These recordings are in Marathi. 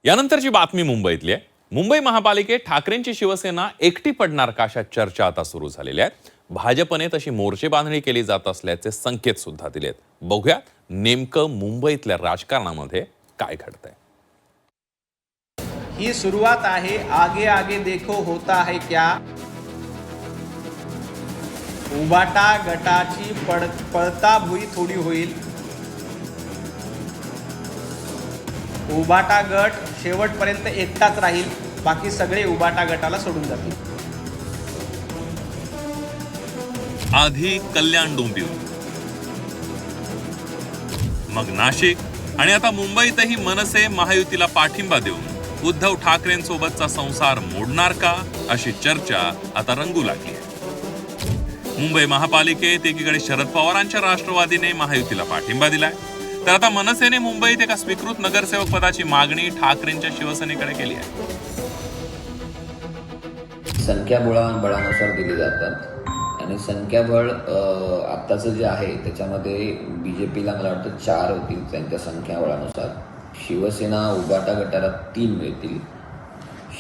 यानंतरची बातमी मुंबईतली आहे। मुंबई महापालिकेत ठाकरेंची शिवसेना एकटी पडणार का अशा चर्चा आता सुरू झालेल्या आहेत। भाजपने तशी मोर्चे बांधणी केली जात असल्याचे संकेत सुद्धा दिलेत। बघूया नेमकं मुंबईतल्या राजकारणामध्ये काय घडतंय। ही सुरुवात आहे, आगे आगे देखो होता है क्या। उबाटा गटाची पळता भुई थोडी होईल। उबाटा गट शेवटपर्यंत एकटाच राहील, बाकी सगळे उबाटा गटाला सोडून जातील। आधी कल्याण डोंबिवली, मग नाशिक आणि आता मुंबईतही मनसे महायुतीला पाठिंबा देऊन उद्धव ठाकरेंसोबतचा संसार मोडणार का अशी चर्चा आता रंगू लागली आहे। मुंबई महापालिकेत एकीकडे शरद पवारांच्या राष्ट्रवादीने महायुतीला पाठिंबा दिलाय, तर आता मनसेने मुंबईत एका स्वीकृत नगरसेवक पदाची मागणी ठाकरेंच्या शिवसेनेकडे केली आहे। संख्याबळानुसार दिली जातात आणि संख्याबळ आत्ताचं जे आहे त्याच्यामध्ये बीजेपीला मला वाटतं 4 होतील त्यांच्या संख्याबळानुसार। शिवसेना उबाटा गटाला 3 मिळतील,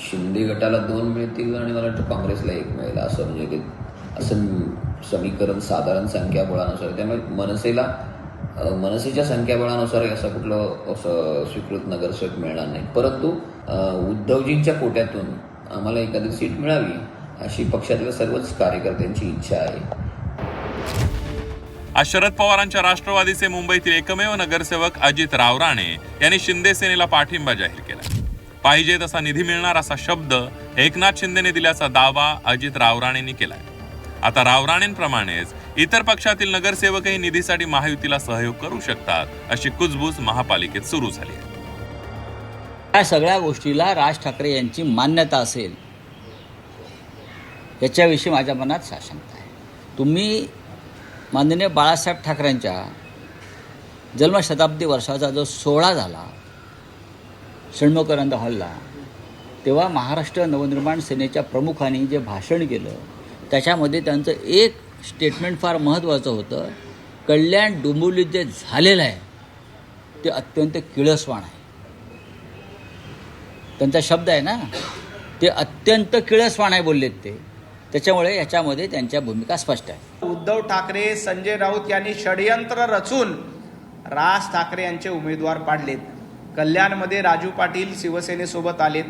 शिंदे गटाला 2 मिळतील आणि मला वाटतं काँग्रेसला 1 मिळेल, असं म्हणजे असं समीकरण साधारण संख्याबळानुसार। त्यामुळे मनसेच्या संख्याबळानुसार असं कुठलं असं स्वीकृत नगरसेवक मिळणार नाही, परंतु उद्धवजींच्या कोट्यातून आम्हाला एखादी सीट मिळावी अशी पक्षातल्या सर्वच कार्यकर्त्यांची इच्छा आहे। आज शरद पवारांच्या राष्ट्रवादीचे मुंबईतील एकमेव नगरसेवक अजित रावराणे यांनी शिंदे सेनेला पाठिंबा जाहीर केला। पाहिजे तसा निधी मिळणार असा शब्द एकनाथ शिंदेने दिल्याचा दावा अजित रावराणेंनी केलाय। आता रावराणेंप्रमाणेच इतर पक्षातील नगरसेवकही निधीसाठी महायुतीला सहयोग करू शकतात अशी कुजबूज महापालिकेत सुरू झाली आहे। या सगळ्या गोष्टीला राज ठाकरे यांची मान्यता असेल याच्याविषयी माझ्या मनात साशंकता आहे। तुम्ही माननीय बाळासाहेब ठाकरेंच्या जन्मशताब्दी वर्षाचा जो सोहळा झाला षण्मुखानंद हॉलला, तेव्हा महाराष्ट्र नवनिर्माण सेनेच्या प्रमुखांनी जे भाषण केलं त्याच्यामध्ये त्यांचं एक स्टेटमेंट फार महत्त्वाचं होतं। कल्याण डोंबिवलीत जे झालेलं आहे ते अत्यंत किळसवाण आहे। त्यांचा शब्द आहे ना, ते अत्यंत किळसवाण आहे बोललेत ते, त्याच्यामुळे याच्यामध्ये त्यांच्या भूमिका स्पष्ट आहे। उद्धव ठाकरे, संजय राऊत यांनी षडयंत्र रचून राज ठाकरे यांचे उमेदवार पाडलेत। कल्याणमध्ये राजू पाटील शिवसेनेसोबत आलेत,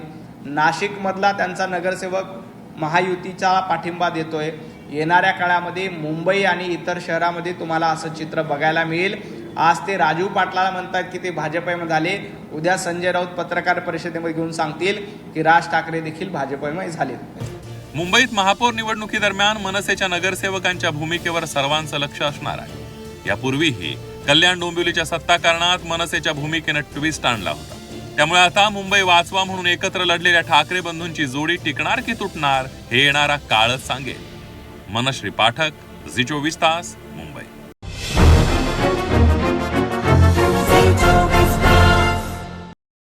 नाशिकमधला त्यांचा नगरसेवक महायुतीचा पाठिंबा देतोय। येणाऱ्या काळामध्ये मुंबई आणि इतर शहरामध्ये तुम्हाला असं चित्र बघायला मिळेल। आज ते राजू पाटलाला म्हणतात की ते भाजपमध्ये झाले, उद्या संजय राऊत पत्रकार परिषदेमध्ये घेऊन सांगतील की राज ठाकरे देखील भाजपमध्ये झालेत। मुंबईत महापौर निवडणुकीदरम्यान मनसेच्या नगरसेवकांच्या भूमिकेवर सर्वांचं लक्ष असणार आहे। यापूर्वीही कल्याण डोंबिवलीच्या सत्ताकारणात मनसेच्या भूमिकेनं ट्विस्ट आणला होता। त्यामुळे आता मुंबई वाचवा म्हणून एकत्र लढलेल्या ठाकरे बंधूंची जोडी टिकणार की तुटणार हे येणारा काळच सांगेल। मनश्री पाठक, झी 24 तास, मुंबई।